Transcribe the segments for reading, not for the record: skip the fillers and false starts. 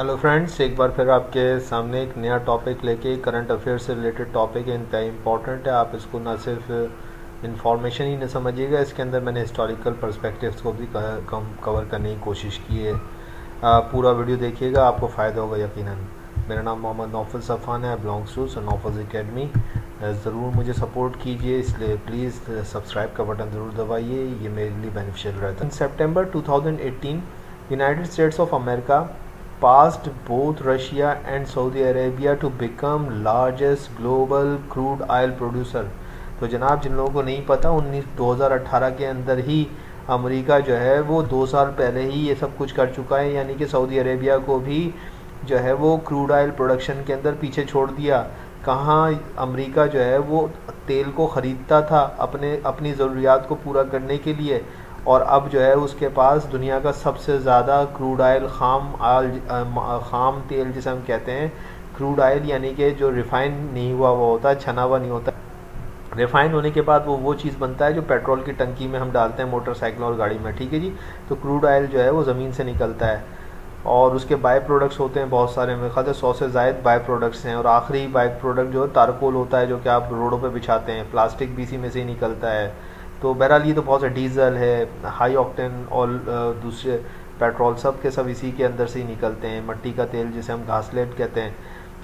Hello friends, एक बार फिर आपके सामने एक नया टॉपिक लेके करंट अफेयर से रिलेटेड टॉपिक है। इंतहाई इम्पॉर्टेंट है। आप इसको ना सिर्फ इंफॉर्मेशन ही न समझिएगा, इसके अंदर मैंने हिस्टोरिकल पर्सपेक्टिव्स को भी कवर करने की कोशिश की है। पूरा वीडियो देखिएगा, आपको फ़ायदा होगा यकीनन। मेरा नाम मोहम्मद नौफल सफ़ान है, belongs to sir Naufal academy. ज़रूर मुझे सपोर्ट कीजिए, इसलिए प्लीज़ सब्सक्राइब का बटन ज़रूर दबाइए, ये मेरे लिए बेनिफिशियल रहता है। इन सितंबर 2018 United States of America passed both Russia and Saudi Arabia to become largest global crude oil producer। तो जनाब, जिन लोगों को नहीं पता, 2018 के अंदर ही अमेरिका जो है वो 2 साल पहले ही ये सब कुछ कर चुका है, यानी कि सऊदी अरेबिया को भी जो है वो क्रूड ऑयल प्रोडक्शन के अंदर पीछे छोड़ दिया। कहाँ अमेरिका जो है वो तेल को ख़रीदता था अपनी ज़रूरियात को पूरा करने के लिए, और अब जो है उसके पास दुनिया का सबसे ज़्यादा क्रूड ऑयल खाम तेल जिसे हम कहते हैं। क्रूड ऑयल यानी कि जो रिफ़ाइन नहीं हुआ वो होता है, छना हुआ नहीं होता। रिफ़ाइन होने के बाद वो चीज़ बनता है जो पेट्रोल की टंकी में हम डालते हैं मोटरसाइकिल और गाड़ी में, ठीक है जी। तो क्रूड ऑयल जो है वो ज़मीन से निकलता है और उसके बाय प्रोडक्ट्स होते हैं बहुत सारे, मेरे ख्याल से 100 से ज़ायद बाय प्रोडक्ट्स हैं। और आखिरी बाय प्रोडक्ट जो है तारकोल होता है, जो कि आप रोडों पे बिछाते हैं। प्लास्टिक भी इसी में से ही निकलता है। तो बहरहाल ये तो बहुत सा डीजल है, हाई ऑक्टेन और दूसरे पेट्रोल, सब के सब इसी के अंदर से ही निकलते हैं। मिट्टी का तेल जिसे हम घासलेट कहते हैं,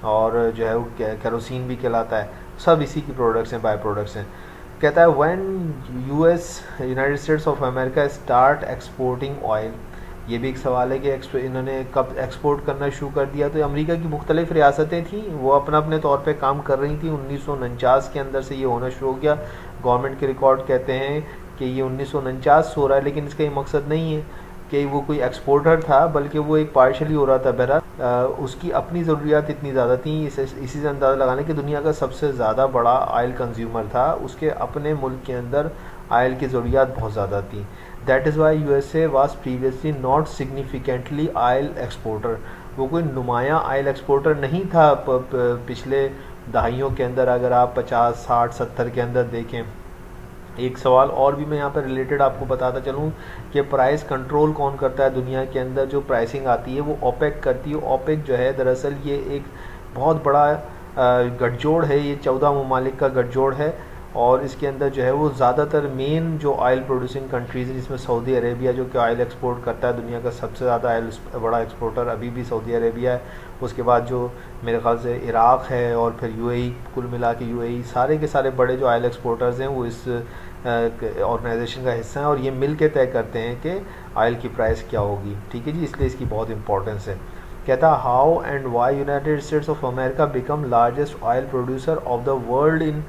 और जो है वो केरोसिन भी कहलाता है, सब इसी की प्रोडक्ट्स हैं, बाय प्रोडक्ट्स हैं। कहता है when United States of America start exporting oil. ये भी एक सवाल है कि इन्होंने कब एक्सपोर्ट करना शुरू कर दिया। तो अमेरिका की मुख्तलिफ रियासतें थीं, वो अपने तौर पे काम कर रही थी। 1949 के अंदर से ये होना शुरू हो गया। गवर्नमेंट के रिकॉर्ड कहते हैं कि ये 1949 से हो रहा है, लेकिन इसका ये मकसद नहीं है कि वो कोई एक्सपोर्टर था, बल्कि वो एक पार्शली हो रहा था। बहरहाल उसकी अपनी ज़रूरियात इतनी ज़्यादा थी, इसी से अंदाज़ा लगाने कि दुनिया का सबसे ज़्यादा बड़ा ऑयल कंज्यूमर था, उसके अपने मुल्क के अंदर ऑयल की ज़रूरियात बहुत ज़्यादा थी। That is why USA was previously not significantly oil exporter. वो कोई नुमायाँ ऑयल एक्सपोर्टर नहीं था पिछले दहाइयों के अंदर। अगर आप 50, 60, 70 के अंदर देखें। एक सवाल और भी मैं यहाँ पर रिलेटेड आपको बताता चलूँ कि प्राइस कंट्रोल कौन करता है दुनिया के अंदर। जो प्राइसिंग आती है वो ओपेक करती है। ओपेक जो है दरअसल ये एक बहुत बड़ा गठजोड़ है, ये 14 ममालिक का गठजोड़ है, और इसके अंदर जो है वो ज़्यादातर मेन जो ऑयल प्रोड्यूसिंग कंट्रीज़ हैं, जिसमें सऊदी अरेबिया जो कि ऑयल एक्सपोर्ट करता है, दुनिया का सबसे ज़्यादा ऑयल बड़ा एक्सपोर्टर अभी भी सऊदी अरेबिया है। उसके बाद जो मेरे ख्याल से इराक़ है, और फिर UAE, कुल मिला के UAE सारे के सारे बड़े जो ऑयल एक्सपोर्टर्स हैं वो इस ऑर्गेनाइजेशन का हिस्सा हैं, और ये मिल के तय करते हैं कि ऑयल की प्राइस क्या होगी, ठीक है जी। इसलिए इसकी बहुत इंपॉर्टेंस है। कहता है how and why United States of America become largest oil producer of the world in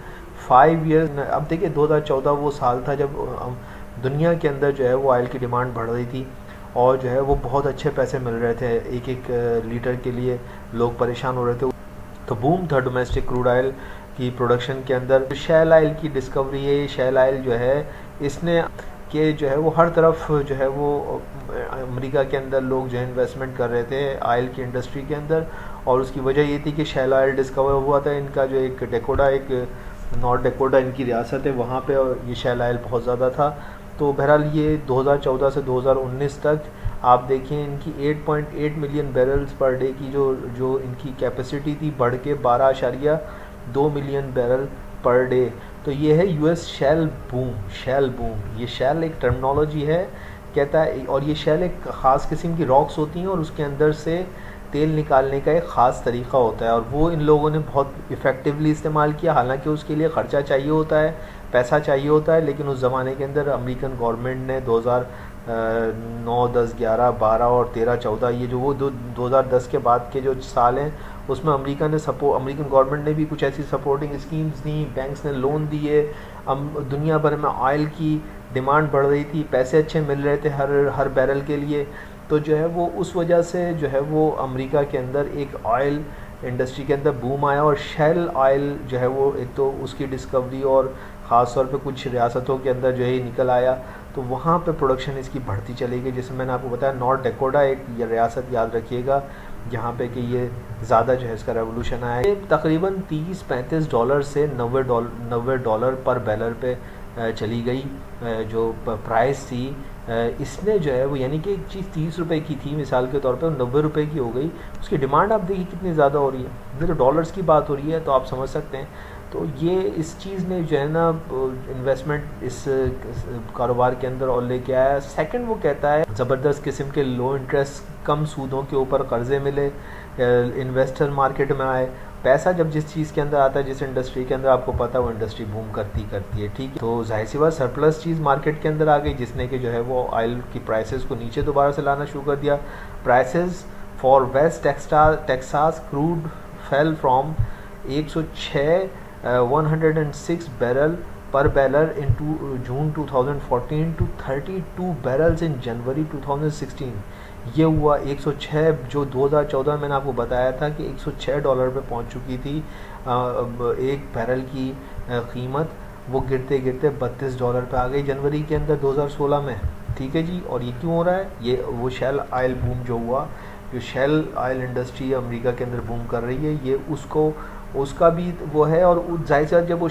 5 years. अब देखिए 2014 वो साल था जब दुनिया के अंदर जो है वो ऑयल की डिमांड बढ़ रही थी, और जो है वो बहुत अच्छे पैसे मिल रहे थे, एक एक लीटर के लिए लोग परेशान हो रहे थे। तो बूम था डोमेस्टिक क्रूड ऑयल की प्रोडक्शन के अंदर। शैल ऑयल की डिस्कवरी है। शैल ऑयल जो है इसने कि जो है वो हर तरफ जो है वो अमेरिका के अंदर लोग जो है इन्वेस्टमेंट कर रहे थे ऑयल की इंडस्ट्री के अंदर, और उसकी वजह ये थी कि शैल ऑयल डिस्कवर हुआ था। इनका जो एक डेकोडा, एक नॉर्थ डेकोटा इनकी रियासत है, वहाँ पे ये शैल ऑयल बहुत ज़्यादा था। तो बहरहाल ये 2014 से 2019 तक आप देखें इनकी 8.8 मिलियन बैरल्स पर डे की जो इनकी कैपेसिटी थी, बढ़ के 12.2 मिलियन बैरल पर डे। तो ये है US शैल बूम। ये शैल एक टर्मिनोलॉजी है, कहता है, और ये शैल एक ख़ास किस्म की रॉक्स होती हैं, और उसके अंदर से तेल निकालने का एक ख़ास तरीक़ा होता है, और वो इन लोगों ने बहुत इफ़ेक्टिवली इस्तेमाल किया। हालांकि उसके लिए ख़र्चा चाहिए होता है, पैसा चाहिए होता है, लेकिन उस ज़माने के अंदर अमेरिकन गवर्नमेंट ने 2009, 10, 11, 12 और 13, 14 ये जो वो 2010 के बाद के जो साल हैं, उसमें अमेरिकन गवर्नमेंट ने भी कुछ ऐसी सपोर्टिंग स्कीम्स दी, बैंक्स ने लोन दिए। दुनिया भर में ऑयल की डिमांड बढ़ रही थी, पैसे अच्छे मिल रहे थे हर बैरल के लिए। तो जो है वो उस वजह से जो है वो अमेरिका के अंदर एक ऑयल इंडस्ट्री के अंदर बूम आया, और शैल ऑयल जो है वो एक तो उसकी डिस्कवरी और ख़ास तौर पे कुछ रियासतों के अंदर जो है निकल आया, तो वहाँ पे प्रोडक्शन इसकी बढ़ती चली गई। जैसे मैंने आपको बताया नॉर्थ डेकोटा एक ये रियासत, याद रखिएगा, जहाँ पे कि ये ज़्यादा जो है इसका रेवोल्यूशन आया। ये तकरीबन $30-35 से $90 पर बैरल पे चली गई जो प्राइस थी इसने जो है वो यानी कि एक चीज़ 30 रुपये की थी मिसाल के तौर पे 90 रुपये की हो गई, उसकी डिमांड आप देखिए कितनी ज़्यादा हो रही है, ये तो डॉलर्स की बात हो रही है, तो आप समझ सकते हैं। तो ये इस चीज़ ने जो है ना इन्वेस्टमेंट इस कारोबार के अंदर और लेके आया। सेकंड वो कहता है ज़बरदस्त किस्म के लो इंटरेस्ट कम सूदों के ऊपर कर्जे मिले, इन्वेस्टर मार्केट में आए। पैसा जब जिस चीज़ के अंदर आता है, जिस इंडस्ट्री के अंदर, आपको पता है वो इंडस्ट्री बूम करती है, ठीक है। तो जाहिर सी बात सरप्लस चीज़ मार्केट के अंदर आ गई, जिसने कि जो है वो ऑयल की प्राइसेस को नीचे दोबारा से लाना शुरू कर दिया। Prices for West Texas crude fell from 106 barrel per barrel in June 2014 to 32 barrels in January 2016। ये हुआ 106, जो 2014 में मैंने आपको बताया था कि $106 पे पहुंच चुकी थी एक बैरल की कीमत, वो गिरते गिरते $32 पे आ गई जनवरी के अंदर 2016 में, ठीक है जी। और ये क्यों हो रहा है? ये वो शेल ऑयल बूम जो हुआ, जो शेल ऑयल इंडस्ट्री अमेरिका के अंदर बूम कर रही है, ये उसका भी वो है। और जाहिर सी बात जब वो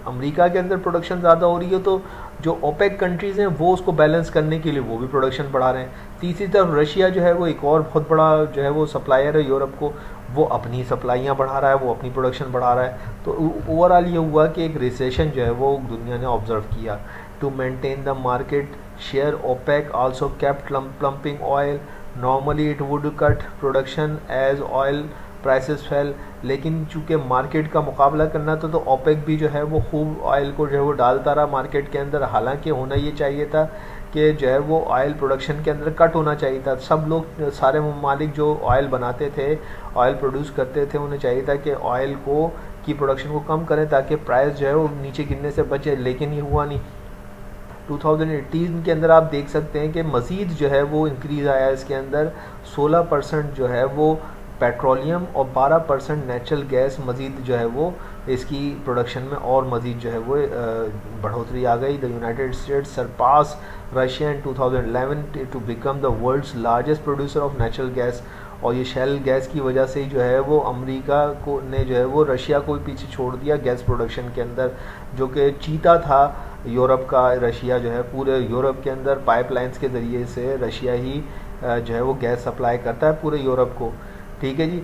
अमेरिका के अंदर प्रोडक्शन ज़्यादा हो रही है तो जो ओपेक कंट्रीज़ हैं वो उसको बैलेंस करने के लिए वो भी प्रोडक्शन बढ़ा रहे हैं। तीसरी तरफ रशिया जो है वो एक और बहुत बड़ा जो है वो सप्लायर है यूरोप को, वो अपनी सप्लाइयाँ बढ़ा रहा है, वो अपनी प्रोडक्शन बढ़ा रहा है। तो ओवरऑल ये हुआ कि एक रिसेशन जो है वो दुनिया ने ऑब्जर्व किया। To maintain the market share OPEC also kept pumping oil, normally it would cut production as oil prices fell, लेकिन चूंकि मार्केट का मुकाबला करना था तो ओपेक भी जो है वो खूब ऑयल को जो है वो डालता रहा मार्केट के अंदर। हालांकि होना ये चाहिए था कि जो है वो ऑयल प्रोडक्शन के अंदर कट होना चाहिए था। सब लोग, सारे ममालिक जो ऑयल बनाते थे, ऑयल प्रोड्यूस करते थे, उन्हें चाहिए था कि ऑयल को की प्रोडक्शन को कम करें ताकि प्राइस जो है वो नीचे गिरने से बचे, लेकिन ये हुआ नहीं। 2018 के अंदर आप देख सकते हैं कि मज़ीद जो है वो इंक्रीज़ आया, इसके अंदर 16% जो है वो पेट्रोलियम और 12% नेचुरल गैस मज़ीद जो है वो इसकी प्रोडक्शन में और मज़ीद जो है वो बढ़ोतरी आ गई। The United States surpass Russia in 2011 to become the world's largest producer of natural gas. और ये शेल गैस की वजह से ही जो है वो अमेरिका को ने जो है वो रशिया को पीछे छोड़ दिया गैस प्रोडक्शन के अंदर, जो कि चीता था यूरोप का। रशिया जो है पूरे यूरोप के अंदर पाइपलाइंस के ज़रिए से रशिया ही जो है वो गैस सप्लाई करता है पूरे यूरोप को, ठीक है जी।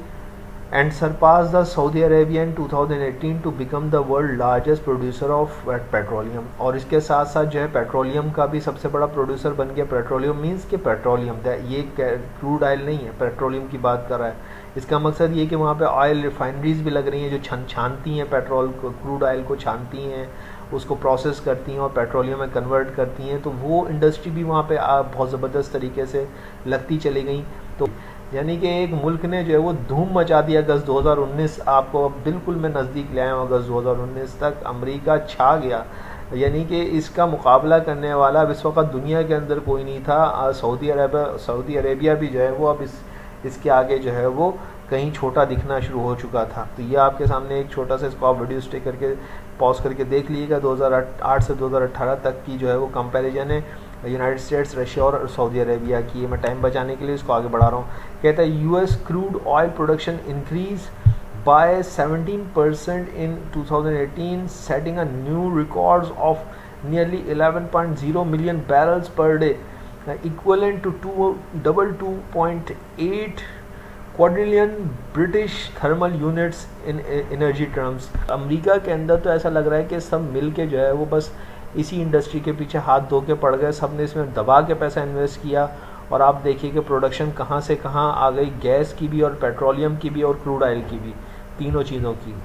And surpass the Saudi Arabia in 2018 to become the world largest producer of petroleum. और इसके साथ साथ जो है पेट्रोलियम का भी सबसे बड़ा प्रोड्यूसर बन गया। पेट्रोलियम मीन्स कि पेट्रोलियम, ये क्रूड ऑयल नहीं है, पेट्रोलियम की बात कर रहा है। इसका मकसद ये कि वहाँ पे ऑयल रिफाइनरीज भी लग रही हैं जो छानती हैं पेट्रोल को, क्रूड ऑयल को छानती हैं, उसको प्रोसेस करती हैं और पेट्रोलियम में कन्वर्ट करती हैं। तो वो इंडस्ट्री भी वहाँ पे बहुत ज़बरदस्त तरीके से लगती चली गई। तो यानी कि एक मुल्क ने जो है वो धूम मचा दिया। अगस्त 2019 आपको बिल्कुल मैं नज़दीक ले आया हूँ, अगस्त 2019 तक अमेरिका छा गया। यानी कि इसका मुकाबला करने वाला अब इस वक्त दुनिया के अंदर कोई नहीं था। सऊदी अरेबिया भी जो है वो अब इसके आगे जो है वो कहीं छोटा दिखना शुरू हो चुका था। तो ये आपके सामने एक छोटा सा इसको आप वीडियो स्टे करके पॉज करके देख लीजिएगा। 2008 से 2018 तक की जो है वो कंपैरिजन है यूनाइटेड स्टेट्स, रशिया और सऊदी अरेबिया की। मैं टाइम बचाने के लिए इसको आगे बढ़ा रहा हूँ। कहता है US crude oil production increase by 17% in 2018, setting a new records of nearly 11.0 million barrels per day, equivalent to 2.8 quadrillion British thermal units in energy terms. America के अंदर तो ऐसा लग रहा है कि सब मिल के जो है वो बस इसी इंडस्ट्री के पीछे हाथ धो के पड़ गए। सब ने इसमें दबा के पैसा इन्वेस्ट किया और आप देखिए कि प्रोडक्शन कहाँ से कहाँ आ गई, गैस की भी और पेट्रोलियम की भी और क्रूड ऑयल की भी, तीनों चीज़ों की।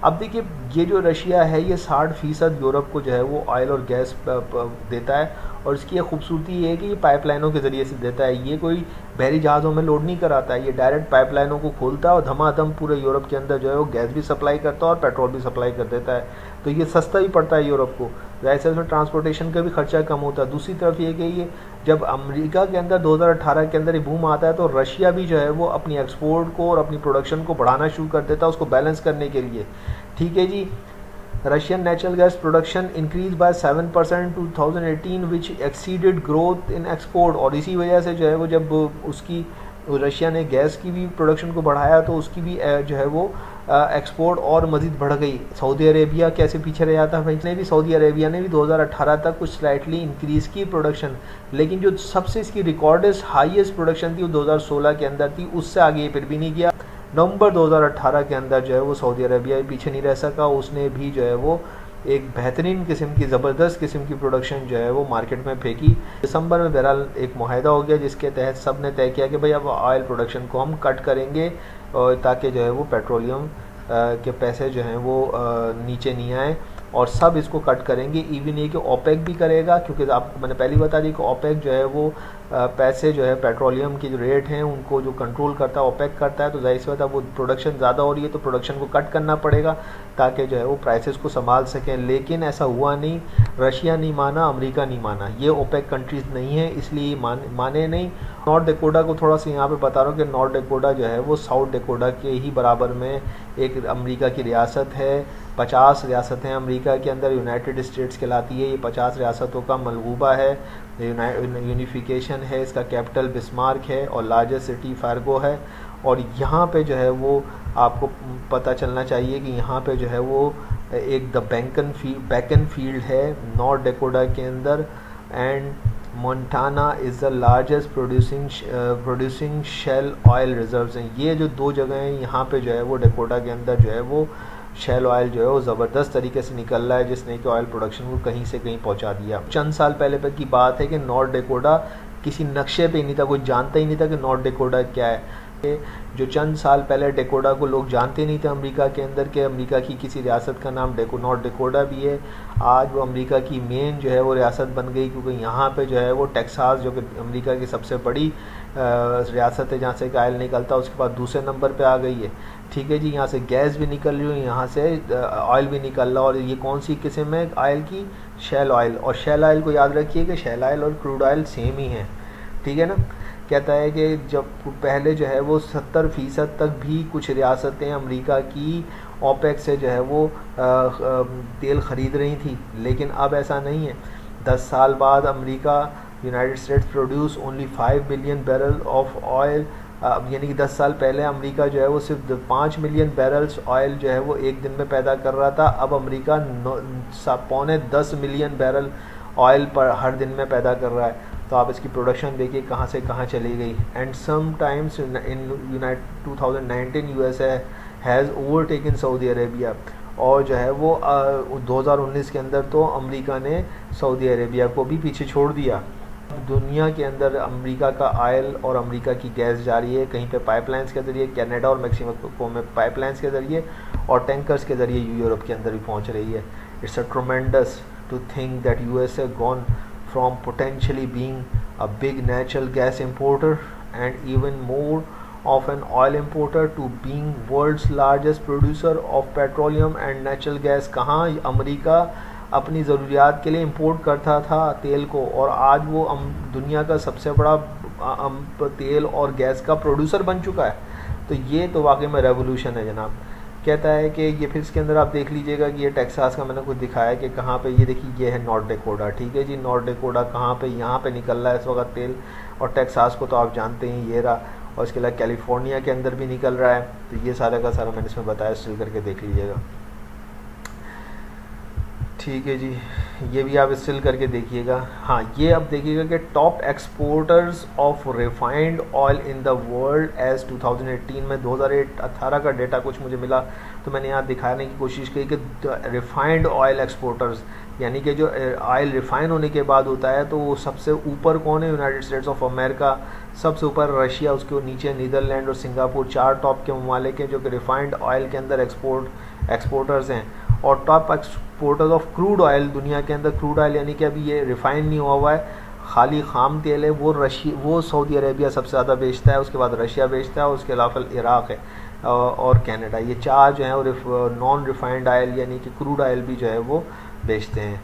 अब देखिए ये जो रशिया है ये 60% यूरोप को जो है वो ऑयल और गैस देता है। और इसकी एक खूबसूरती ये है कि ये पाइपलाइनों के ज़रिए से देता है। ये कोई बहरी जहाज़ों में लोड नहीं कराता है, ये डायरेक्ट पाइपलाइनों को खोलता है और धमाधम पूरे यूरोप के अंदर जो है वो गैस भी सप्लाई करता है और पेट्रोल भी सप्लाई कर देता है। तो ये सस्ता ही पड़ता है यूरोप को, वैसे उसमें ट्रांसपोर्टेशन का भी खर्चा कम होता है। दूसरी तरफ ये कि ये जब अमेरिका के अंदर 2018 के अंदर ये बूम आता है तो रशिया भी जो है वो अपनी एक्सपोर्ट को और अपनी प्रोडक्शन को बढ़ाना शुरू कर देता है उसको बैलेंस करने के लिए, ठीक है जी। Russian natural gas production increase by 7% 2018 which exceeded growth in export. और इसी वजह से जो है वो जब उसकी रशिया ने गैस की भी प्रोडक्शन को बढ़ाया तो उसकी भी जो है वो एक्सपोर्ट और मज़ीद बढ़ गई। सऊदी अरेबिया कैसे पीछे रह जाता भाई, इसने भी सऊदी अरेबिया ने भी 2018 तक कुछ स्लाइटली इंक्रीज़ की प्रोडक्शन, लेकिन जो सबसे इसकी रिकॉर्डेस्ट हाईएस्ट प्रोडक्शन थी वो 2016 के अंदर थी, उससे आगे फिर भी नहीं गया। नवंबर 2018 के अंदर जो है वो सऊदी अरेबिया भी पीछे नहीं रह सका, उसने भी जो है वो एक बेहतरीन किस्म की ज़बरदस्त किस्म की प्रोडक्शन जो है वो मार्केट में फेंकी। दिसंबर में बहरहाल एक मुआहदा हो गया जिसके तहत सब ने तय किया कि भाई अब ऑयल प्रोडक्शन को हम कट करेंगे ताकि जो है वो पेट्रोलियम के पैसे जो हैं वो नीचे नहीं आए, और सब इसको कट करेंगे। इवन ये कि ओपेक भी करेगा, क्योंकि आपको मैंने पहले बता दी कि ओपेक जो है वो पैसे जो है पेट्रोलियम की जो रेट हैं उनको जो कंट्रोल करता है ओपेक करता है, तो जाहिर सी बात है वो प्रोडक्शन ज़्यादा हो रही है तो प्रोडक्शन को कट करना पड़ेगा ताकि जो है वो प्राइसेस को संभाल सकें। लेकिन ऐसा हुआ नहीं, रशिया नहीं माना, अमेरिका नहीं माना, ये ओपेक कंट्रीज़ नहीं है इसलिए माने नहीं। नॉर्थ डकोटा को थोड़ा सा यहाँ पे बता रहा हूँ कि नॉर्थ डकोटा जो है वो साउथ डकोटा के ही बराबर में एक अमेरिका की रियासत है। 50 रियासतें अमेरिका के अंदर यूनाइटेड स्टेट्स कहलाती है। ये 50 रियासतों का मलबूबा है, यूनिफिकेशन है, इसका कैपिटल बिस्मार्क है और लार्जेस्ट सिटी फार्गो है। और यहाँ पे जो है वो आपको पता चलना चाहिए कि यहाँ पे जो है वो एक द बैकन फील्ड है नॉर्थ डकोटा के अंदर, and Montana is the largest producing shale oil reserves हैं। ये जो दो जगह हैं यहाँ पे जो है वो डकोटा के अंदर जो है वो शेल ऑयल जो है वो ज़बरदस्त तरीके से निकल रहा है, जिसने कि ऑयल प्रोडक्शन को कहीं से कहीं पहुंचा दिया। चंद साल पहले की बात है कि नॉर्थ डकोटा किसी नक्शे पे नहीं था, कोई जानता ही नहीं था कि नॉर्थ डकोटा क्या है। जो चंद साल पहले डकोटा को लोग जानते नहीं थे अमेरिका के अंदर के अमेरिका की किसी रियासत का नाम नॉर्थ डकोटा भी है, आज वो अमेरिका की मेन जो है वो रियासत बन गई, क्योंकि यहाँ पे जो है वो टेक्सास जो कि अमेरिका की सबसे बड़ी रियासत है जहाँ से ऑयल निकलता है, उसके बाद दूसरे नंबर पे आ गई है। ठीक है जी, यहाँ से गैस भी निकल रही है, यहाँ से ऑयल भी निकल रहा है, और ये कौन सी किस्म है ऑयल की? Shale oil. और शेल ऑयल को याद रखिए कि शेल ऑयल और क्रूड ऑयल सेम ही है, ठीक है ना। कहता है कि जब पहले जो है वो 70% तक भी कुछ रियासतें अमेरिका की ओपेक से जो है वो तेल ख़रीद रही थी, लेकिन अब ऐसा नहीं है। 10 साल बाद America United states produce only 5 billion barrel of oil, यानी कि 10 साल पहले अमेरिका जो है वो सिर्फ 5 मिलियन बैरल्स ऑयल जो है वो एक दिन में पैदा कर रहा था, अब अमेरिका 9.10 मिलियन बैरल ऑयल पर हर दिन में पैदा कर रहा है। तो आप इसकी प्रोडक्शन देखिए कहाँ से कहाँ चली गई। And sometimes in 2019 USA has overtaken Saudi Arabia, और जो है वो 2019 के अंदर तो अमेरिका ने सऊदी अरेबिया को भी पीछे छोड़ दिया। दुनिया के अंदर अमेरिका का ऑयल और अमेरिका की गैस जा रही है, कहीं पे पाइपलाइंस के ज़रिए कनाडा और मैक्सिको में पाइपलाइंस के ज़रिए और टैंकर्स के ज़रिए यूरोप के अंदर भी पहुंच रही है। It's a tremendous to think that USA gone from potentially being a big natural gas importer and even more of an oil importer to being world's largest producer of petroleum and natural gas। कहाँ America अपनी ज़रूरियात के लिए import करता था तेल को, और आज वो दुनिया का सबसे बड़ा तेल और गैस का प्रोड्यूसर बन चुका है। तो ये तो वाकई में रेवोल्यूशन है जनाब। कहता है कि ये फिर इसके अंदर आप देख लीजिएगा कि ये टेक्सास का मैंने कुछ दिखाया कि कहाँ पे, ये देखिए ये है नॉर्थ डकोटा, ठीक है जी। नॉर्थ डकोटा कहाँ पे? यहाँ पे निकल रहा है इस वक्त तेल, और टेक्सास को तो आप जानते हैं ये रहा, और इसके अलावा कैलिफोर्निया के अंदर भी निकल रहा है। तो ये सारा का सारा मैंने इसमें बताया, स्टिल करके देख लीजिएगा, ठीक है जी। ये भी आप स्टिल करके देखिएगा। हाँ, ये अब देखिएगा कि top exporters of refined oil in the world as 2018 में 2018 का डेटा कुछ मुझे मिला, तो मैंने यहाँ दिखाने की कोशिश की कि रिफाइंड ऑयल एक्सपोर्टर्स, यानी कि जो ऑयल रिफाइन होने के बाद होता है तो वो सबसे ऊपर कौन है? यूनाइटेड स्टेट्स ऑफ अमेरिका, सबसे ऊपर रशिया, उसके नीचे नीदरलैंड और सिंगापुर, 4 टॉप के ममालिक हैं जो कि रिफाइंड ऑयल के अंदर एक्सपोर्टर्स हैं। और top exporters of crude oil दुनिया के अंदर, क्रूड ऑयल यानी कि अभी ये रिफाइन नहीं हुआ हुआ है, खाली खाम तेल है, वो सऊदी अरेबिया सबसे ज़्यादा बेचता है, उसके बाद रशिया बेचता है, और उसके अलावा इराक़ है और कनाडा। ये 4 जो हैं वो नॉन रिफाइंड ऑयल यानी कि क्रूड ऑयल भी जो है वो बेचते हैं,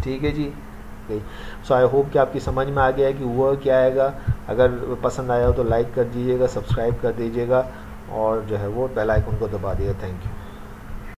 ठीक है जी। सो आई होप कि आपकी समझ में आ गया है कि हुआ क्या आएगा। अगर पसंद आया हो तो लाइक कर दीजिएगा, सब्सक्राइब कर दीजिएगा, और जो है वो बेल आइकन को दबा दिएगा। Thank you.